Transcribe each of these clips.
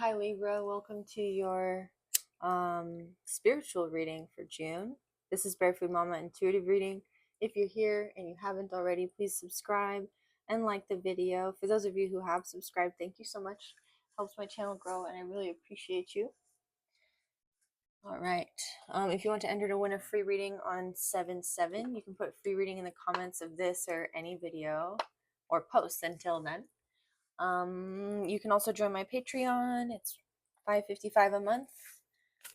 Hi Libra, welcome to your spiritual reading for June. This is Barefoot Mama Intuitive Reading. If you're here and you haven't already, please subscribe and like the video. For those of you who have subscribed, thank you so much. Helps my channel grow and I really appreciate you. All right. If you want to enter to win a free reading on 7/7, you can put free reading in the comments of this or any video or post until then. You can also join my Patreon. It's $5.55 a month.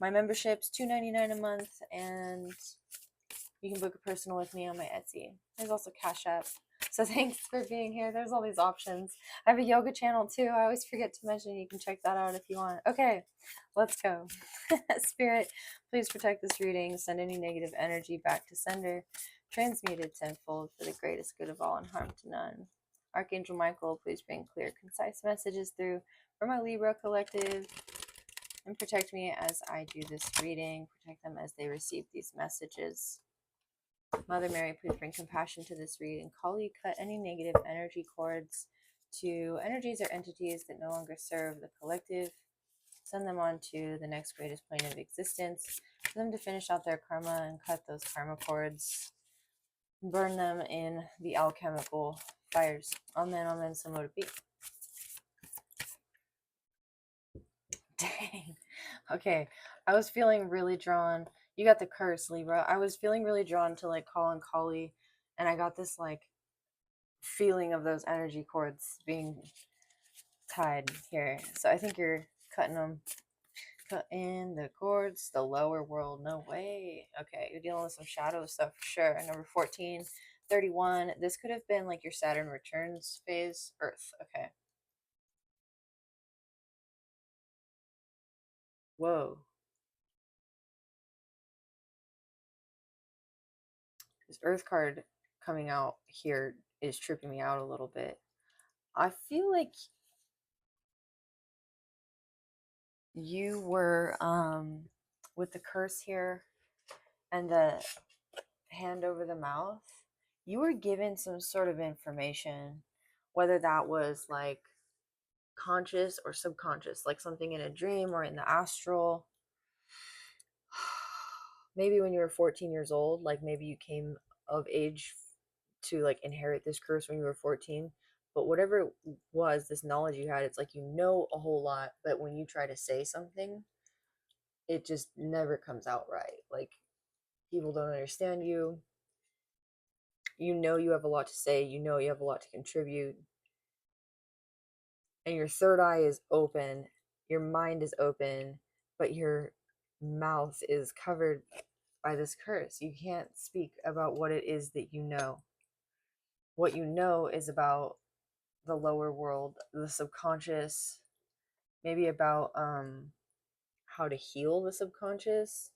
My membership's $2.99 a month, and you can book a personal with me on my Etsy. There's also Cash App. So thanks for being here. There's all these options. I have a yoga channel too. I always forget to mention. You can check that out if you want. Okay, let's go. Spirit, please protect this reading. Send any negative energy back to sender. Transmute it tenfold for the greatest good of all and harm to none. Archangel Michael, please bring clear, concise messages through for my Libra collective and protect me as I do this reading. Protect them as they receive these messages. Mother Mary, please bring compassion to this reading. Kali, cut any negative energy cords to energies or entities that no longer serve the collective. Send them on to the next greatest plane of existence for them to finish out their karma and cut those karma cords. Burn them in the alchemical fires. Amen, amen, so mote it be. Dang. Okay, I was feeling really drawn. You got the curse, Libra. I was feeling really drawn to like call and Kali, and I got this like feeling of those energy cords being tied here. So I think you're cutting them. Cut in the cords, the lower world. No way. Okay, you're dealing with some shadow stuff for sure. Number 14, 31. This could have been like your Saturn returns phase. Earth. Okay. Whoa. This Earth card coming out here is tripping me out a little bit. I feel like you were with the curse here and the hand over the mouth, you were given some sort of information, whether that was like conscious or subconscious, like something in a dream or in the astral. Maybe when you were 14 years old, like maybe you came of age to like inherit this curse when you were 14. But whatever it was, this knowledge you had, it's like you know a whole lot, but when you try to say something, it just never comes out right. Like people don't understand you. You know you have a lot to say, you know you have a lot to contribute, and your third eye is open, your mind is open, but your mouth is covered by this curse. You can't speak about what it is that you know. What you know is about the lower world, the subconscious, maybe about how to heal the subconscious.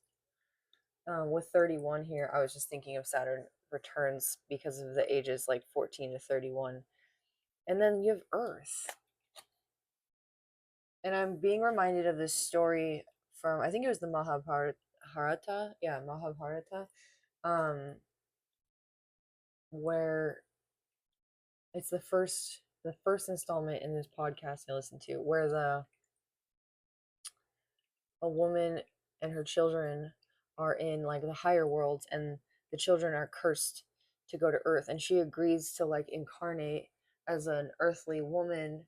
With 31 here, I was just thinking of Saturn returns because of the ages like 14 to 31. And then you have Earth. And I'm being reminded of this story from, I think it was the Mahabharata. Yeah, Mahabharata. Where it's the first installment in this podcast I listened to, where a woman and her children are in like the higher worlds, and the children are cursed to go to Earth, and she agrees to like incarnate as an earthly woman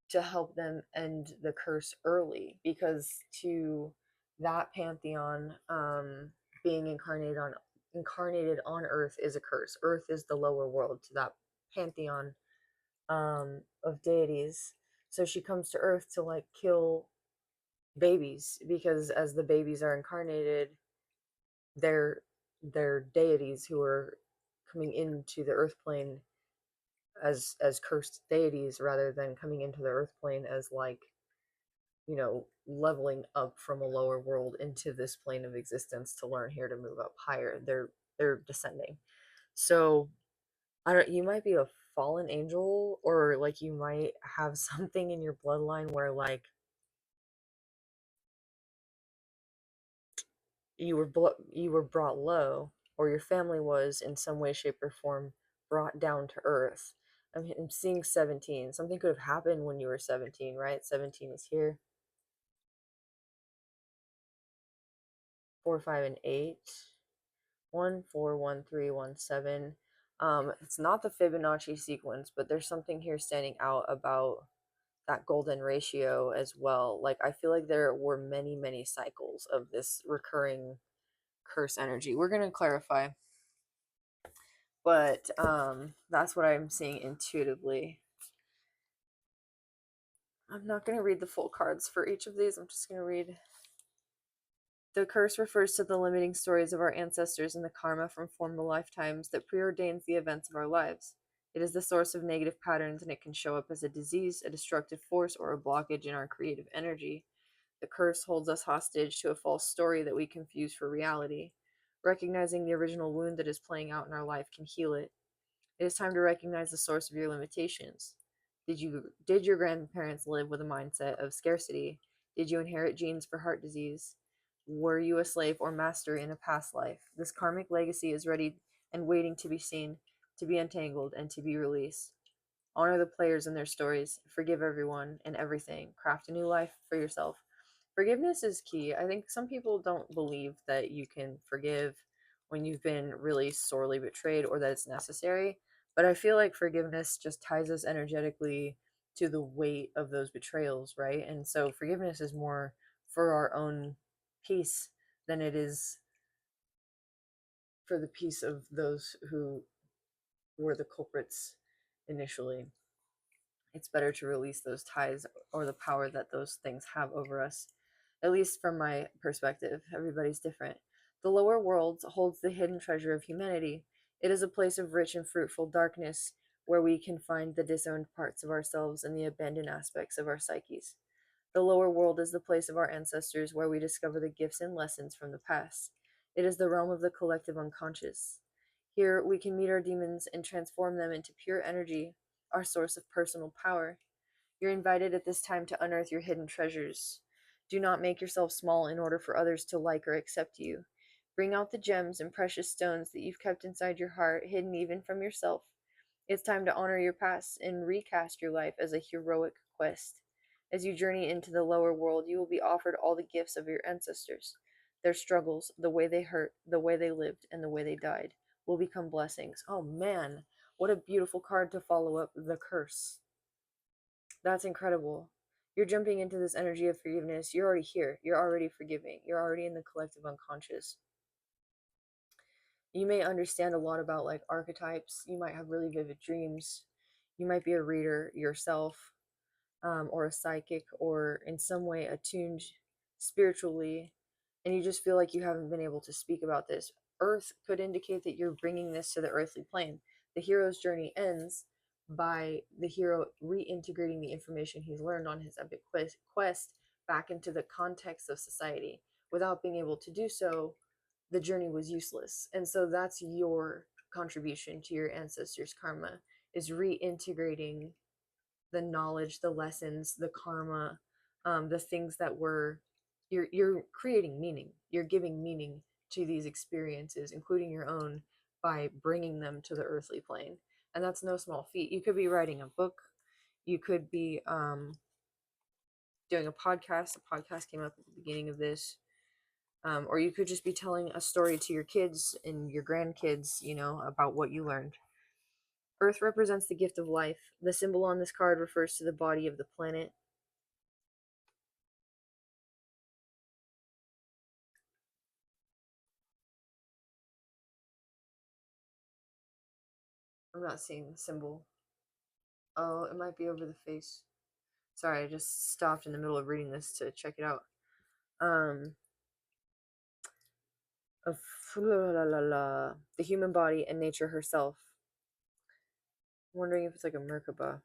to help them end the curse early, because to that pantheon, being incarnated on Earth is a curse. Earth is the lower world to that pantheon of deities. So she comes to Earth to like kill babies, because as the babies are incarnated, they're deities who are coming into the Earth plane as cursed deities, rather than coming into the Earth plane as like, you know, leveling up from a lower world into this plane of existence to learn here to move up higher. They're descending. So I don't, you might be a fallen angel, or like you might have something in your bloodline where like you were brought low, or your family was in some way, shape, or form brought down to earth. I'm seeing 17. Something could have happened when you were 17, right? 17 is here. 4, 5, and 8. 1, 4, 1, 3, 1, 7. It's not the Fibonacci sequence, but there's something here standing out about that golden ratio as well. Like, I feel like there were many, many cycles of this recurring curse energy. We're going to clarify, but that's what I'm seeing intuitively. I'm not going to read the full cards for each of these. I'm just going to read. The curse refers to the limiting stories of our ancestors and the karma from former lifetimes that preordains the events of our lives. It is the source of negative patterns, and it can show up as a disease, a destructive force, or a blockage in our creative energy. The curse holds us hostage to a false story that we confuse for reality. Recognizing the original wound that is playing out in our life can heal it. It is time to recognize the source of your limitations. Did your grandparents live with a mindset of scarcity? Did you inherit genes for heart disease? Were you a slave or master in a past life? This karmic legacy is ready and waiting to be seen, to be untangled, and to be released. Honor the players and their stories. Forgive everyone and everything. Craft a new life for yourself. Forgiveness is key. I think some people don't believe that you can forgive when you've been really sorely betrayed or that it's necessary. But I feel like forgiveness just ties us energetically to the weight of those betrayals, right? And so forgiveness is more for our own peace than it is for the peace of those who were the culprits initially. It's better to release those ties or the power that those things have over us. At least from my perspective, everybody's different. The lower world holds the hidden treasure of humanity. It is a place of rich and fruitful darkness where we can find the disowned parts of ourselves and the abandoned aspects of our psyches. The lower world is the place of our ancestors where we discover the gifts and lessons from the past. It is the realm of the collective unconscious. Here we can meet our demons and transform them into pure energy, our source of personal power. You're invited at this time to unearth your hidden treasures. Do not make yourself small in order for others to like or accept you. Bring out the gems and precious stones that you've kept inside your heart, hidden even from yourself. It's time to honor your past and recast your life as a heroic quest. As you journey into the lower world, you will be offered all the gifts of your ancestors. Their struggles, the way they hurt, the way they lived, and the way they died will become blessings. Oh man, what a beautiful card to follow up the curse. That's incredible. You're jumping into this energy of forgiveness. You're already here. You're already forgiving. You're already in the collective unconscious. You may understand a lot about like archetypes. You might have really vivid dreams. You might be a reader yourself, or a psychic, or in some way attuned spiritually, and you just feel like you haven't been able to speak about this. Earth could indicate that you're bringing this to the earthly plane. The hero's journey ends by the hero reintegrating the information he's learned on his epic quest back into the context of society. Without being able to do so, the journey was useless. And so that's your contribution to your ancestors' karma, is reintegrating the knowledge, the lessons, the karma, the things that were, you're creating meaning. You're giving meaning to these experiences, including your own, by bringing them to the earthly plane. And that's no small feat. You could be writing a book. You could be doing a podcast. A podcast came up at the beginning of this. Or you could just be telling a story to your kids and your grandkids, about what you learned. Earth represents the gift of life. The symbol on this card refers to the body of the planet. I'm not seeing the symbol. Oh, it might be over the face. Sorry, I just stopped in the middle of reading this to check it out. Of the human body and nature herself. I'm wondering if it's like a Merkaba.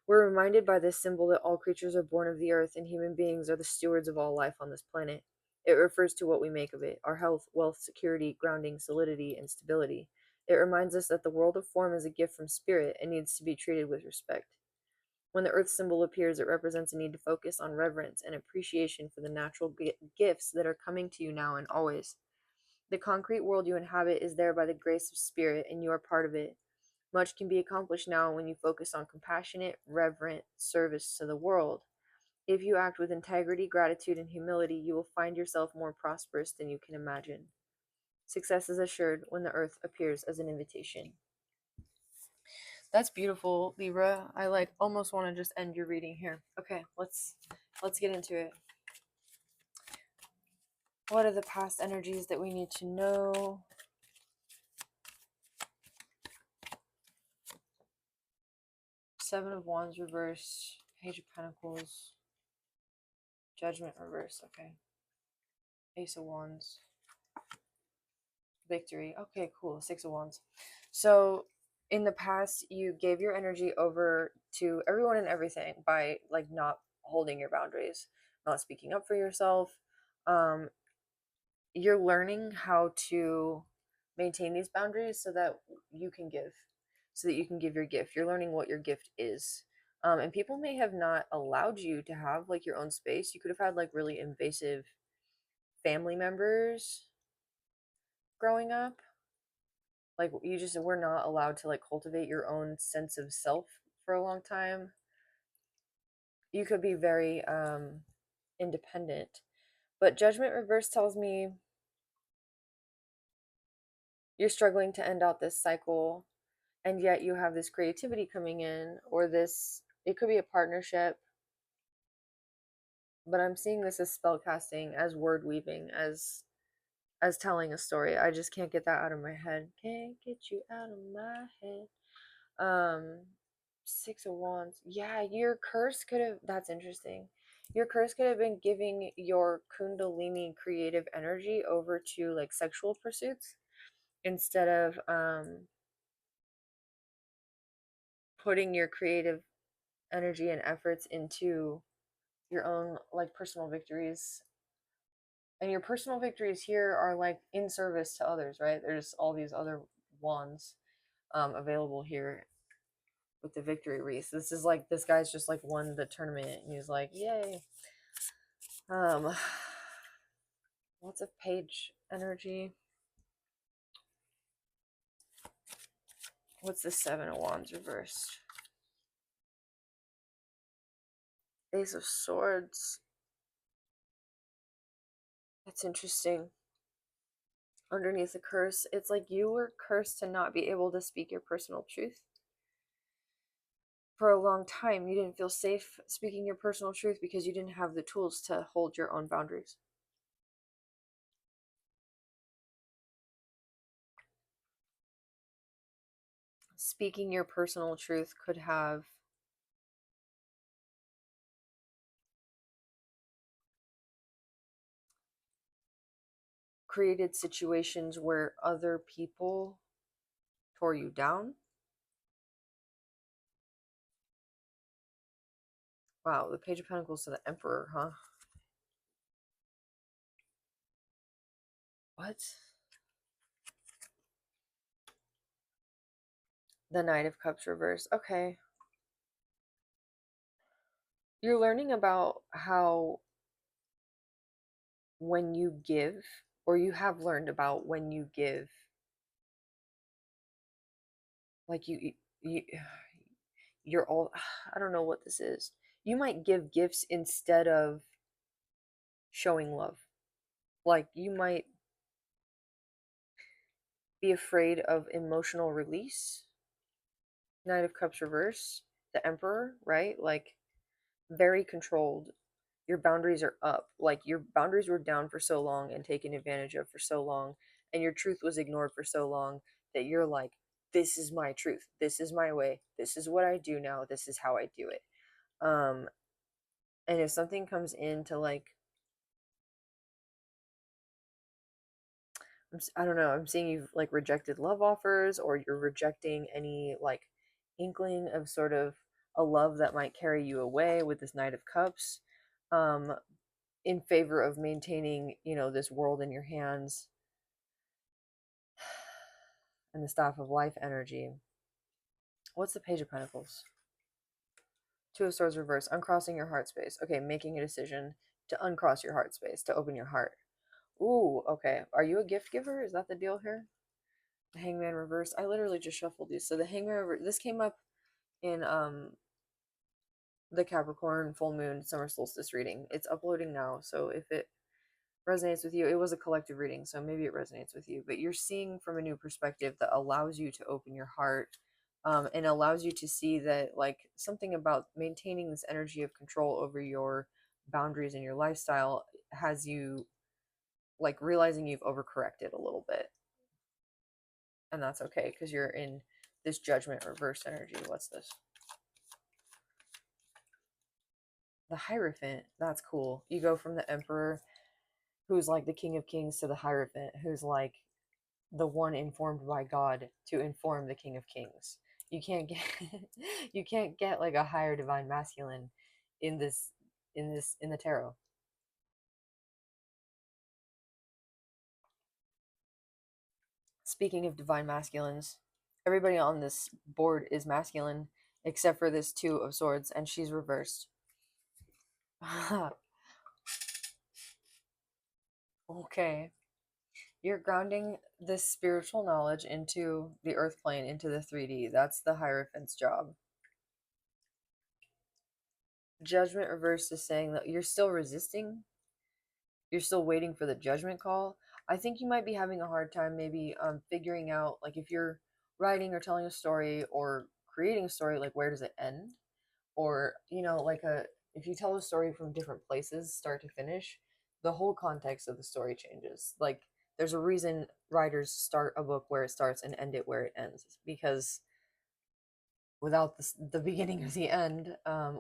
We're reminded by this symbol that all creatures are born of the earth and human beings are the stewards of all life on this planet. It refers to what we make of it, our health, wealth, security, grounding, solidity, and stability. It reminds us that the world of form is a gift from spirit and needs to be treated with respect. When the earth symbol appears, it represents a need to focus on reverence and appreciation for the natural gifts that are coming to you now and always. The concrete world you inhabit is there by the grace of spirit, and you are part of it. Much can be accomplished now when you focus on compassionate, reverent service to the world. If you act with integrity, gratitude, and humility, you will find yourself more prosperous than you can imagine. Success is assured when the earth appears as an invitation. That's beautiful, Libra. I like almost want to just end your reading here. Okay, let's get into it. What are the past energies that we need to know? Seven of Wands reversed, Page of Pentacles, Judgment reversed. Okay, Ace of Wands, Victory. Okay, cool. Six of Wands. So in the past, you gave your energy over to everyone and everything by like not holding your boundaries, not speaking up for yourself. You're learning how to maintain these boundaries so that you can give, so that you can give your gift. You're learning what your gift is. And people may have not allowed you to have like your own space. You could have had like really invasive family members growing up. Like you just were not allowed to like cultivate your own sense of self for a long time. You could be very independent. But Judgment reverse tells me you're struggling to end out this cycle, and yet you have this creativity coming in, or this, it could be a partnership, but I'm seeing this as spell casting, as word weaving, as telling a story. I just can't get that out of my head. Can't get you out of my head. Six of Wands. Yeah, your curse could have, that's interesting. Your curse could have been giving your kundalini creative energy over to like sexual pursuits instead of putting your creative energy and efforts into your own like personal victories. And your personal victories here are like in service to others, right? There's all these other wands available here with the victory wreath. This is like, this guy's just like won the tournament and he's like, yay. um Lots of page energy. What's the Seven of Wands reversed? Ace of Swords. That's interesting. Underneath the curse, it's like you were cursed to not be able to speak your personal truth. For a long time, you didn't feel safe speaking your personal truth because you didn't have the tools to hold your own boundaries. Speaking your personal truth could have created situations where other people tore you down. Wow, the Page of Pentacles to the Emperor, huh? What? The Knight of Cups reverse. Okay. You're learning about how when you give, or you have learned about when you give, like you you're all, I don't know what this is. You might give gifts instead of showing love. Like you might be afraid of emotional release. Knight of Cups reverse, the Emperor, right? Like very controlled. Your boundaries are up. Like your boundaries were down for so long and taken advantage of for so long, and your truth was ignored for so long that you're like, this is my truth. This is my way. This is what I do now. This is how I do it. Um, and if something comes into like, I don't know, I'm seeing you've like rejected love offers, or you're rejecting any like inkling of sort of a love that might carry you away with this Knight of Cups, um, in favor of maintaining, you know, this world in your hands and the Staff of Life energy. What's the Page of Pentacles? Two of Swords reverse, uncrossing your heart space. Okay, making a decision to uncross your heart space, to open your heart. Ooh, okay. Are you a gift giver? Is that the deal here? The Hangman reverse. I literally just shuffled these. So the Hangman reverse, this came up in the Capricorn full moon summer solstice reading. It's uploading now, so if it resonates with you, it was a collective reading, so maybe it resonates with you, but you're seeing from a new perspective that allows you to open your heart, and allows you to see that, like, something about maintaining this energy of control over your boundaries and your lifestyle has you, like, realizing you've overcorrected a little bit, and that's okay because you're in this judgment reverse energy. What's this? The Hierophant. That's cool. You go from the Emperor, who's like the King of Kings, to the Hierophant, who's like the one informed by God to inform the King of Kings. You can't get you can't get like a higher divine masculine in this in the tarot. Speaking of divine masculines, everybody on this board is masculine except for this Two of Swords, and she's reversed. Okay. You're grounding this spiritual knowledge into the earth plane, into the 3D. That's the Hierophant's job. Judgment reverse is saying that you're still resisting. You're still waiting for the judgment call. I think you might be having a hard time maybe figuring out, like, if you're writing or telling a story or creating a story, like, where does it end? Or, you know, like, if you tell a story from different places start to finish, the whole context of the story changes. Like, there's a reason writers start a book where it starts and end it where it ends, because without the beginning of the end,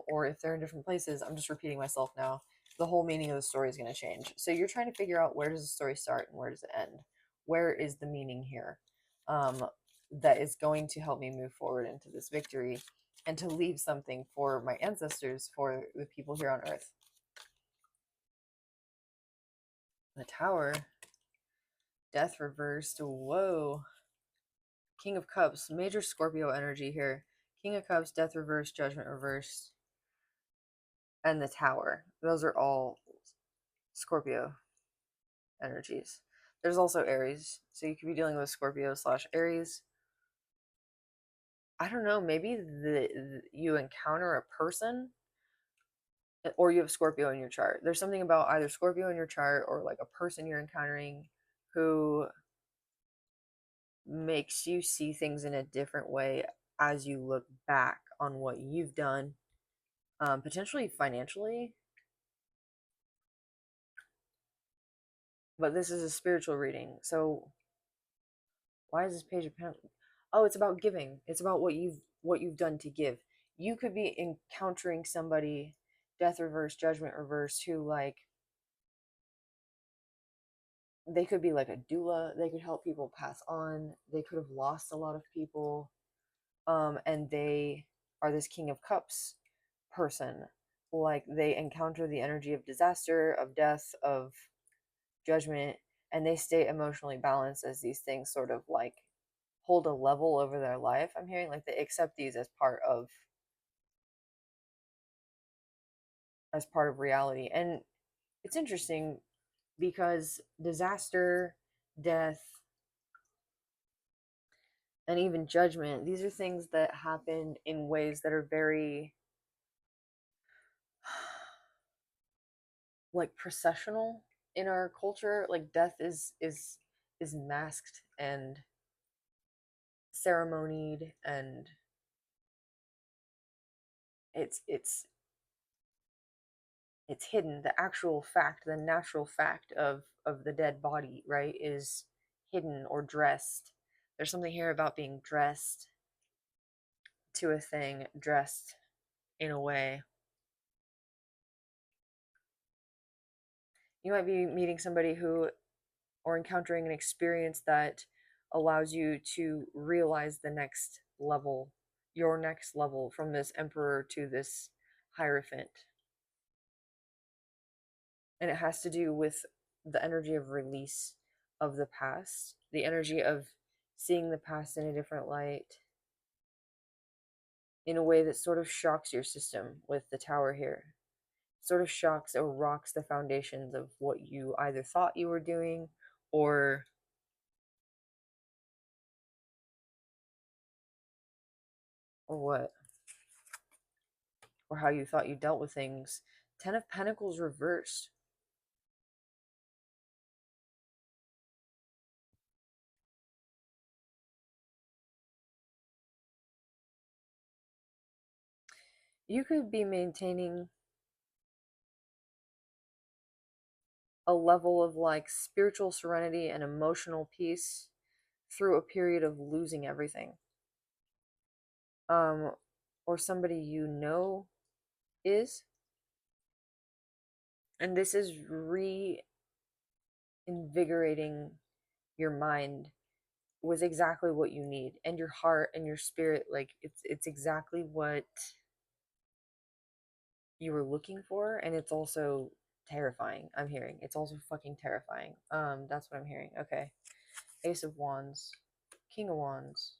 or if they're in different places, I'm just repeating myself now, the whole meaning of the story is going to change. So you're trying to figure out, where does the story start and where does it end? Where is the meaning here, that is going to help me move forward into this victory and to leave something for my ancestors, for the people here on earth. The Tower. Death reversed. Whoa. King of Cups. Major Scorpio energy here. King of Cups, Death reversed, Judgment reversed, and the Tower. Those are all Scorpio energies. There's also Aries, so you could be dealing with Scorpio / Aries. I don't know, maybe you encounter a person, or you have Scorpio in your chart. There's something about either Scorpio in your chart or like a person you're encountering who makes you see things in a different way as you look back on what you've done, potentially financially. But this is a spiritual reading, so why is this Page of Pentacles? Oh, it's about giving. It's about what you've done to give. You could be encountering somebody, Death reverse, Judgment reverse, who, like, they could be like a doula. They could help people pass on. They could have lost a lot of people, and they are this King of Cups person. Like, they encounter the energy of disaster, of death, of judgment, and they stay emotionally balanced as these things sort of like hold a level over their life. I'm hearing like they accept these as part of reality. And it's interesting because disaster, death, and even judgment, these are things that happen in ways that are very like processional in our culture. Like, death is masked and ceremonied, and it's it's hidden. The actual fact, the natural fact of the dead body, right, is hidden or dressed. There's something here about being dressed to a thing, dressed in a way. You might be meeting somebody who, or encountering an experience that allows you to realize the next level, your next level, from this Emperor to this Hierophant. And it has to do with the energy of release of the past, the energy of seeing the past in a different light, in a way that sort of shocks your system. With the Tower here, sort of shocks or rocks the foundations of what you either thought you were doing, or what. or how you thought you dealt with things. Ten of Pentacles reversed. You could be maintaining a level of like spiritual serenity and emotional peace through a period of losing everything. Or somebody you know is. And this is reinvigorating your mind with exactly what you need, and your heart and your spirit. Like it's exactly what you were looking for, and it's also terrifying. I'm hearing it's also fucking terrifying. That's what I'm hearing. Okay. Ace of Wands, King of Wands.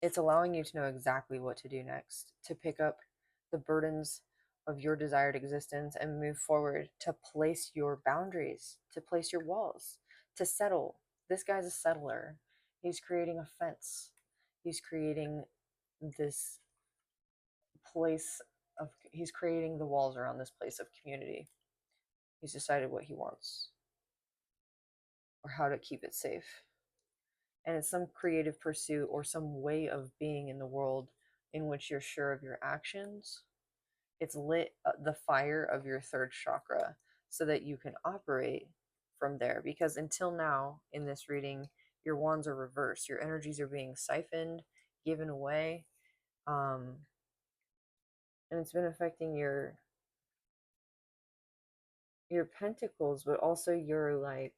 It's allowing you to know exactly what to do next, to pick up the burdens of your desired existence and move forward, to place your boundaries, to place your walls, to settle. This guy's a settler. He's creating a fence. He's creating this place of, he's creating the walls around this place of community. He's decided what he wants or how to keep it safe. And it's some creative pursuit or some way of being in the world in which you're sure of your actions. It's lit the fire of your third chakra so that you can operate from there. Because until now, in this reading, your wands are reversed. Your energies are being siphoned, given away. And it's been affecting your pentacles, but also your like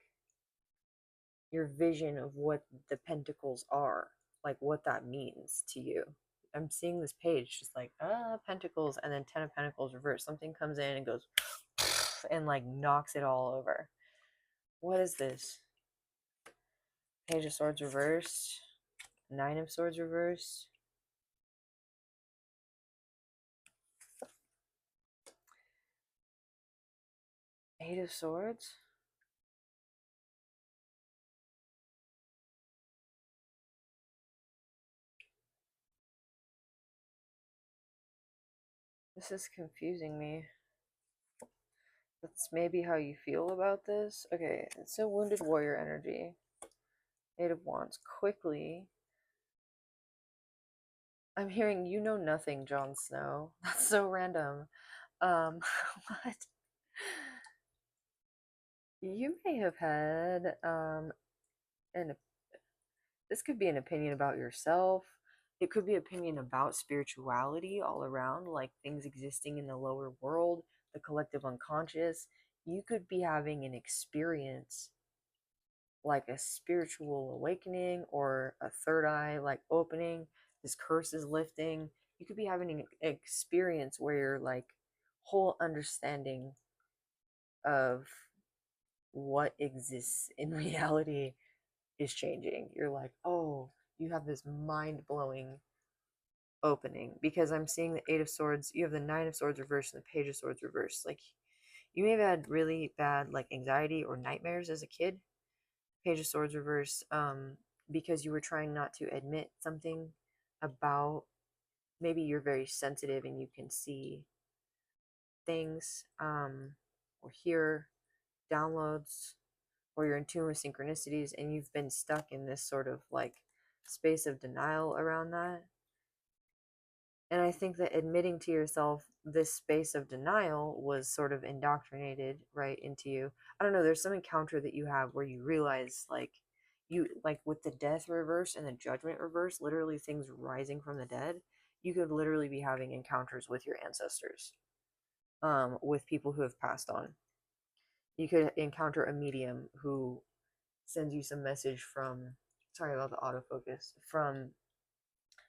your vision of what the pentacles are, like what that means to you. I'm seeing this page just like pentacles, and then 10 of Pentacles reversed. Something comes in and goes and like knocks it all over. What is this? Page of Swords reversed, 9 of Swords reversed, Eight of Swords. This is confusing me. That's maybe how you feel about this. Okay, it's a wounded warrior energy. 8 of Wands. Quickly. I'm hearing you know nothing, Jon Snow. That's so random. What? You may have had an this could be an opinion about yourself. It could be opinion about spirituality all around, like things existing in the lower world, the collective unconscious. You could be having an experience like a spiritual awakening or a third eye like opening. This curse is lifting. You could be having an experience where your like whole understanding of what exists in reality is changing. You're like, oh, you have this mind blowing opening, because I'm seeing the 8 of Swords. You have the 9 of Swords reversed and the Page of Swords reversed. Like you may have had really bad like anxiety or nightmares as a kid. Page of Swords reversed, because you were trying not to admit something about, maybe you're very sensitive and you can see things, or hear downloads, or you're in tune with synchronicities, and you've been stuck in this sort of like space of denial around that. And I think that admitting to yourself this space of denial was sort of indoctrinated right into you. I don't know, there's some encounter that you have where you realize like you like with the death reverse and the judgment reverse, literally things rising from the dead, you could literally be having encounters with your ancestors, with people who have passed on. You could encounter a medium who sends you some message from, sorry about the autofocus, from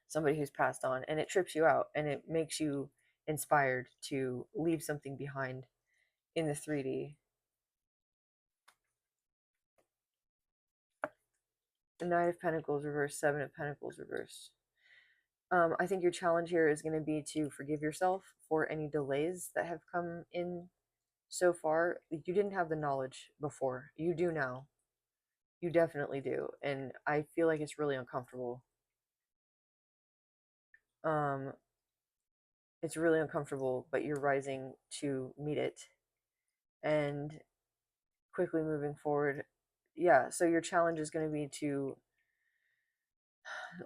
somebody who's passed on, and it trips you out and it makes you inspired to leave something behind in the 3D. The Knight of Pentacles reversed, 7 of Pentacles reversed. I think your challenge here is going to be to forgive yourself for any delays that have come in so far. You didn't have the knowledge before. You do now. You definitely do. And I feel like it's really uncomfortable. it's really uncomfortable, but you're rising to meet it and quickly moving forward. Yeah, so your challenge is going to be to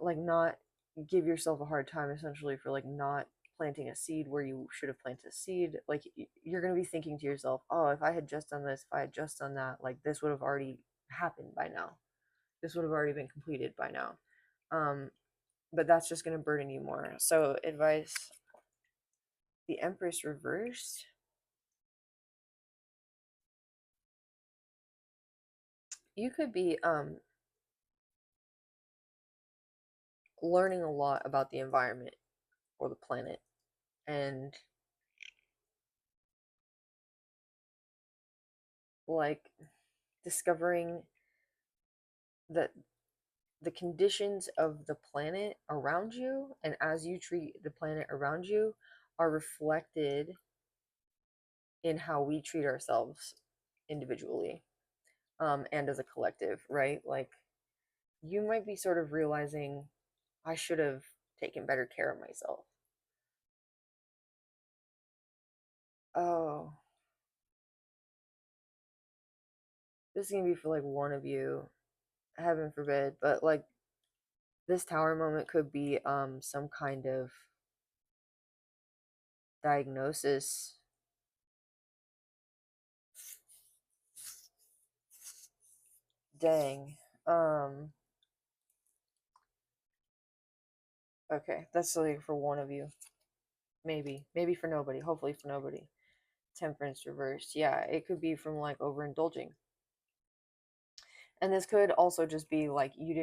like not give yourself a hard time essentially for like not planting a seed where you should have planted a seed. Like you're going to be thinking to yourself, oh, if I had just done this, if I had just done that, like this would have already happened by now. This would have already been completed by now. But that's just going to burden you more. So advice: the Empress reversed. You could be learning a lot about the environment or the planet, and like discovering that the conditions of the planet around you and as you treat the planet around you are reflected in how we treat ourselves individually, and as a collective, right? Like you might be sort of realizing, I should have taken better care of myself. Oh, this is gonna be for like one of you, heaven forbid, but like this tower moment could be some kind of diagnosis. Dang. Okay, that's like for one of you. Maybe for nobody. Hopefully for nobody. Temperance reversed. Yeah, it could be from like overindulging. And this could also just be like you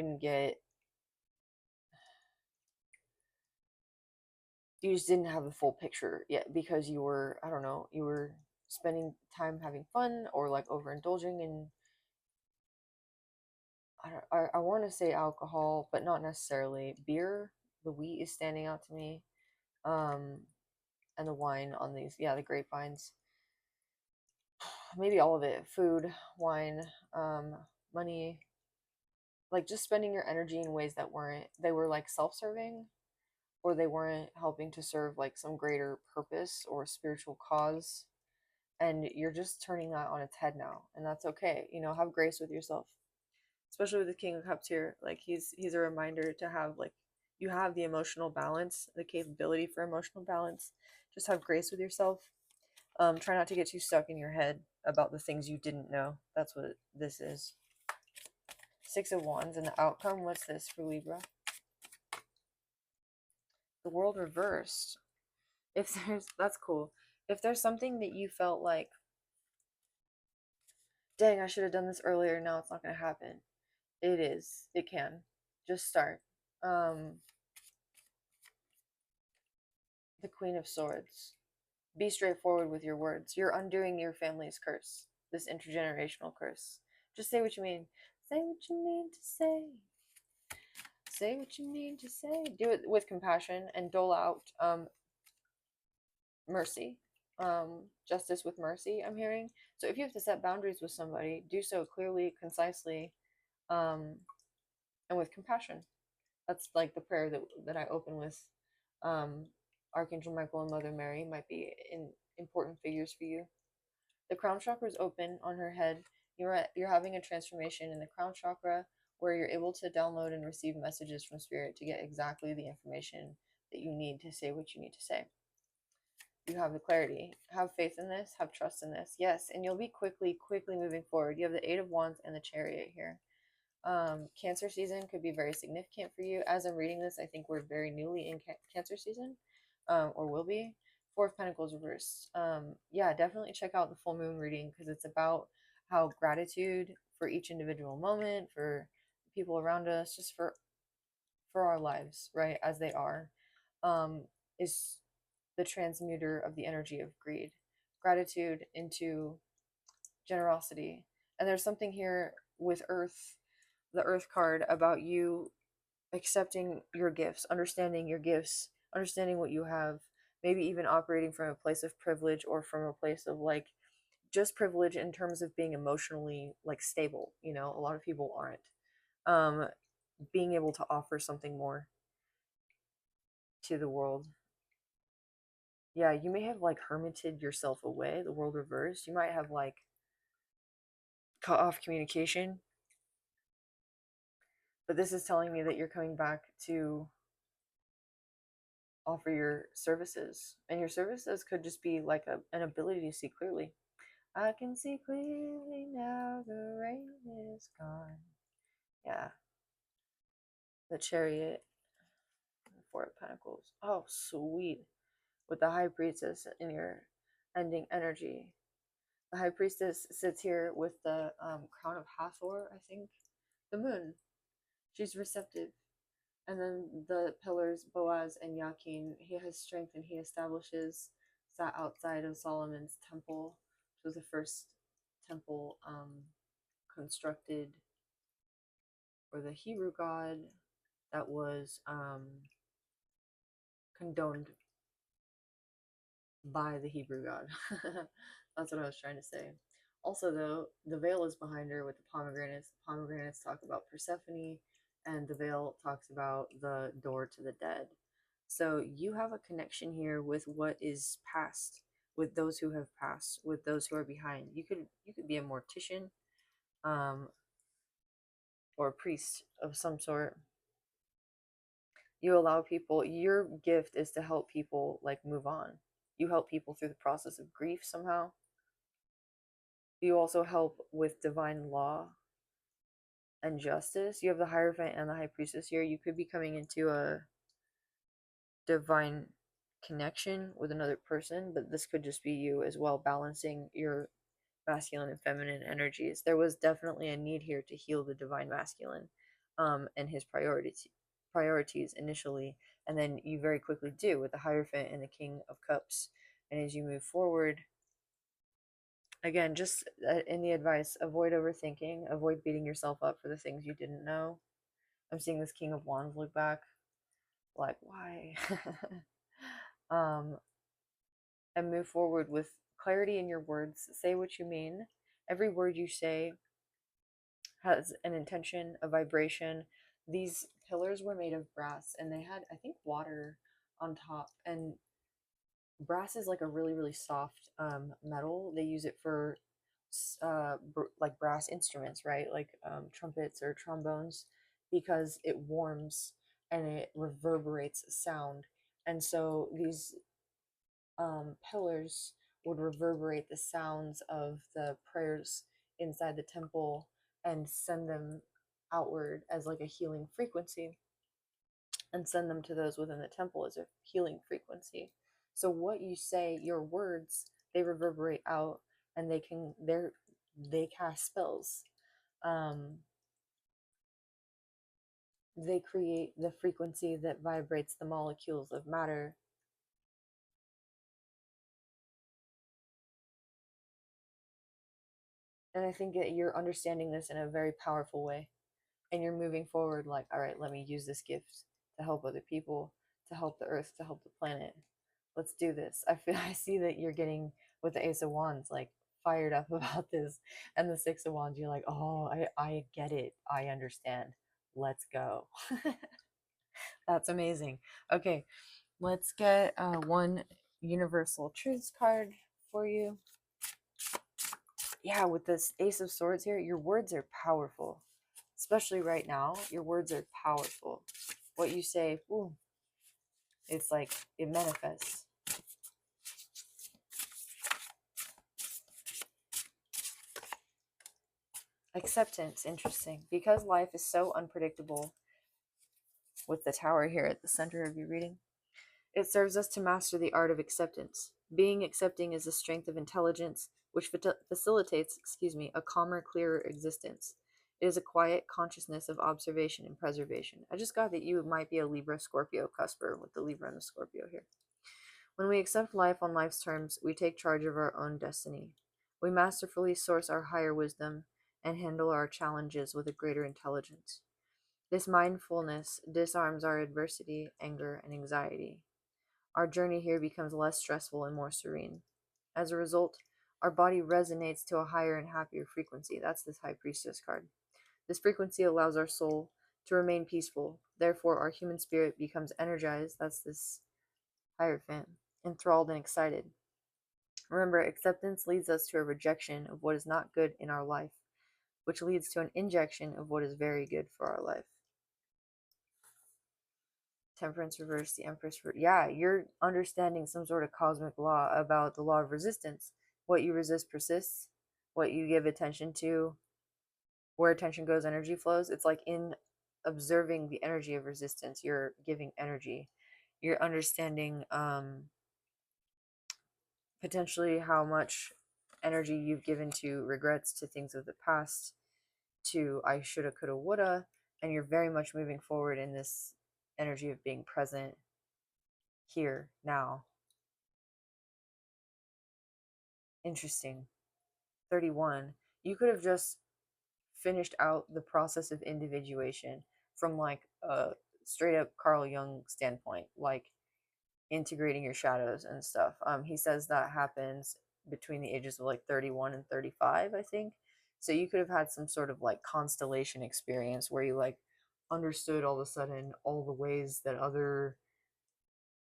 just didn't have the full picture yet because you were, I don't know, you were spending time having fun or like overindulging in, I want to say alcohol, but not necessarily beer. The wheat is standing out to me. Um, and the wine on these, yeah, the grapevines. Maybe all of it: food, wine, money, like just spending your energy in ways that weren't, they were like self-serving, or they weren't helping to serve like some greater purpose or spiritual cause, and you're just turning that on its head now, and that's okay. Have grace with yourself, especially with the King of Cups here. Like he's a reminder to have like, you have the emotional balance, the capability for emotional balance. Just have grace with yourself. Try not to get too stuck in your head about the things you didn't know. That's what this is. Six of Wands and the outcome. What's this for Libra? The World reversed. If there's, that's cool. If there's something that you felt like, dang, I should have done this earlier, now it's not going to happen. It is. It can. Just start. The Queen of Swords. Be straightforward with your words. You're undoing your family's curse, this intergenerational curse. Just say what you mean. Say what you mean to say. Say what you mean to say. Do it with compassion and dole out mercy, justice with mercy. I'm hearing. So if you have to set boundaries with somebody, do so clearly, concisely, um, and with compassion. That's like the prayer that I open with. Um, Archangel Michael and Mother Mary might be in important figures for you. The crown chakra is open on her head. You're having a transformation in the crown chakra where you're able to download and receive messages from spirit to get exactly the information that you need to say what you need to say. You have the clarity. Have faith in this. Have trust in this. Yes, and you'll be quickly moving forward. You have the Eight of Wands and the Chariot here. Cancer season could be very significant for you. As I'm reading this, I think we're very newly in Cancer season, or will be. Four of Pentacles reversed. Yeah, definitely check out the full moon reading because it's about how gratitude for each individual moment, for people around us, just for our lives, right, as they are, is the transmuter of the energy of greed, gratitude into generosity. And there's something here with Earth, the Earth card, about you accepting your gifts, understanding what you have, maybe even operating from a place of privilege or from a place of like just privilege in terms of being emotionally like stable. A lot of people aren't. Being able to offer something more to the world. Yeah, you may have like hermited yourself away, the world reversed. You might have like cut off communication. But this is telling me that you're coming back to offer your services. And your services could just be like an ability to see clearly. I can see clearly now the rain is gone. Yeah. The Chariot, the Four of Pentacles. Oh, sweet. With the High Priestess in your ending energy. The High Priestess sits here with the Crown of Hathor, I think. The Moon. She's receptive. And then the pillars, Boaz and Yakin, he has strength and he establishes, sat outside of Solomon's temple, which was the first temple constructed for the Hebrew god that was condoned by the Hebrew god. That's what I was trying to say. Also, though, the veil is behind her with the pomegranates. The pomegranates talk about Persephone, and the veil talks about the door to the dead. So you have a connection here with what is past, with those who have passed, with those who are behind. You could be a mortician, um, or a priest of some sort. You allow people. Your gift is to help people like move on. You help people through the process of grief somehow. You also help with divine law and justice. You have the Hierophant and the High Priestess here. You could be coming into a divine connection with another person, but this could just be you as well, balancing your masculine and feminine energies. There was definitely a need here to heal the divine masculine, and his priorities initially, and then you very quickly do with the Hierophant and the King of Cups. And as you move forward, again, just in the advice, avoid overthinking, avoid beating yourself up for the things you didn't know. I'm seeing this King of Wands look back, like, why? um, and move forward with clarity in your words. Say what you mean. Every word you say has an intention, a vibration. These pillars were made of brass and they had, I think, water on top. And brass is like a really, really soft metal. They use it for like brass instruments, right? Like trumpets or trombones, because it warms and it reverberates sound. And so these pillars would reverberate the sounds of the prayers inside the temple and send them outward as like a healing frequency, and send them to those within the temple as a healing frequency. So what you say, your words, they reverberate out, and they cast spells. Um, they create the frequency that vibrates the molecules of matter. And I think that you're understanding this in a very powerful way. And you're moving forward like, all right, let me use this gift to help other people, to help the earth, to help the planet. Let's do this. I see that you're getting, with the Ace of Wands, like fired up about this. And the Six of Wands, you're like, oh, I get it. I understand. Let's go. That's amazing. Okay, let's get one universal truths card for you. Yeah, with this Ace of Swords here, your words are powerful. Especially right now, your words are powerful. What you say, ooh, it's like it manifests. Acceptance, interesting. Because life is so unpredictable, with the Tower here at the center of your reading, it serves us to master the art of acceptance. Being accepting is a strength of intelligence which facilitates, a calmer, clearer existence. It is a quiet consciousness of observation and preservation. I just got that you might be a Libra Scorpio cusper with the Libra and the Scorpio here. When we accept life on life's terms, we take charge of our own destiny. We masterfully source our higher wisdom and handle our challenges with a greater intelligence. This mindfulness disarms our adversity, anger, and anxiety. Our journey here becomes less stressful and more serene. As a result, our body resonates to a higher and happier frequency. That's this High Priestess card. This frequency allows our soul to remain peaceful. Therefore, our human spirit becomes energized. That's this Hierophant. enthralled and excited. Remember, acceptance leads us to a rejection of what is not good in our life, which leads to an injection of what is very good for our life. Temperance reverse, the Empress. Yeah, you're understanding some sort of cosmic law about the law of resistance. What you resist persists. What you give attention to, where attention goes, energy flows. It's like in observing the energy of resistance, you're giving energy. You're understanding potentially how much energy you've given to regrets, to things of the past, to I shoulda, coulda, woulda, and you're very much moving forward in this energy of being present here now. Interesting. 31. You could have just finished out the process of individuation from like a straight up Carl Jung standpoint, like integrating your shadows and stuff. He says that happens between the ages of like 31 and 35, I think. So you could have had some sort of like constellation experience where you like understood all of a sudden all the ways that other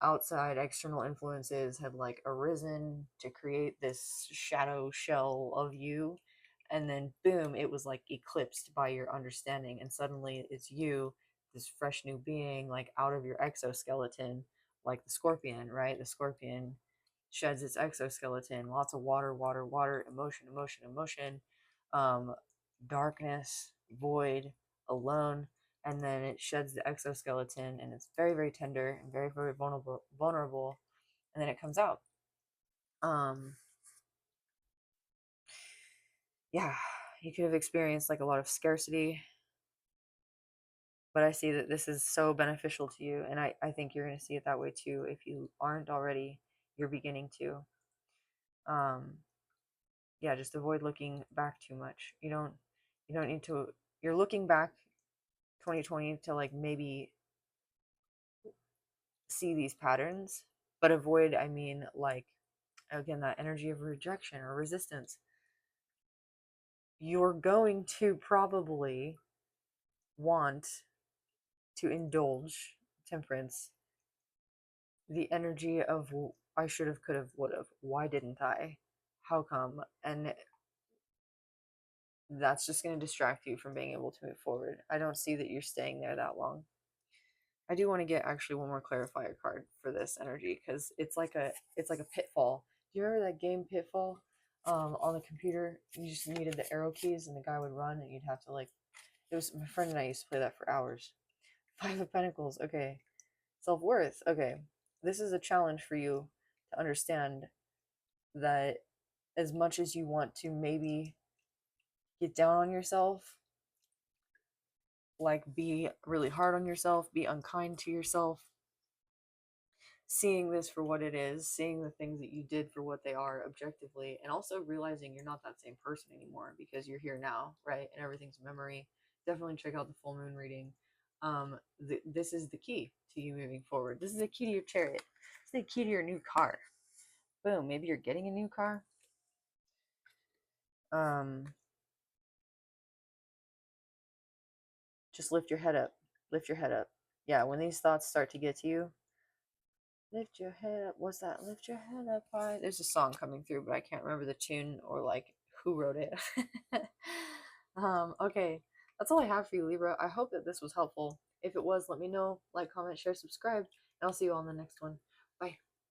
outside external influences had like arisen to create this shadow shell of you, and then boom, it was like eclipsed by your understanding, and suddenly it's you, this fresh new being, like out of your exoskeleton, like the scorpion, right? The scorpion sheds its exoskeleton, lots of water, water, water, emotion, emotion, emotion, um darkness, void, alone, and then it sheds the exoskeleton, and it's very, very tender and very, very vulnerable, and then it comes out. um yeah, you could have experienced like a lot of scarcity, but I see that this is so beneficial to you, and I think you're going to see it that way too. If you aren't already, you're beginning to. Yeah, just avoid looking back too much. You don't need to. You're looking back 2020 to like maybe see these patterns, but avoid, I mean, like, again, that energy of rejection or resistance. You're going to probably want to indulge temperance, the energy of I should have, could have, would have, why didn't I, how come, and that's just going to distract you from being able to move forward. I don't see that you're staying there that long. I do want to get actually one more clarifier card for this energy, because it's like a pitfall. Do you remember that game Pitfall? On the computer, you just needed the arrow keys, and the guy would run, and you'd have to like. It was my friend and I used to play that for hours. Five of Pentacles. Okay, self worth. Okay, this is a challenge for you to understand that as much as you want to maybe get down on yourself, like be really hard on yourself, be unkind to yourself, seeing this for what it is, seeing the things that you did for what they are objectively, and also realizing you're not that same person anymore because you're here now, right? And everything's memory. Definitely check out the full moon reading. This is the key to you moving forward. This is the key to your chariot. This is the key to your new car. Boom. Maybe you're getting a new car. Just lift your head up. Lift your head up. Yeah, when these thoughts start to get to you, lift your head up. What's that? Lift your head up high. There's a song coming through, but I can't remember the tune or like who wrote it. Okay, that's all I have for you, Libra. I hope that this was helpful. If it was, let me know. Like, comment, share, subscribe, and I'll see you on the next one. Bye.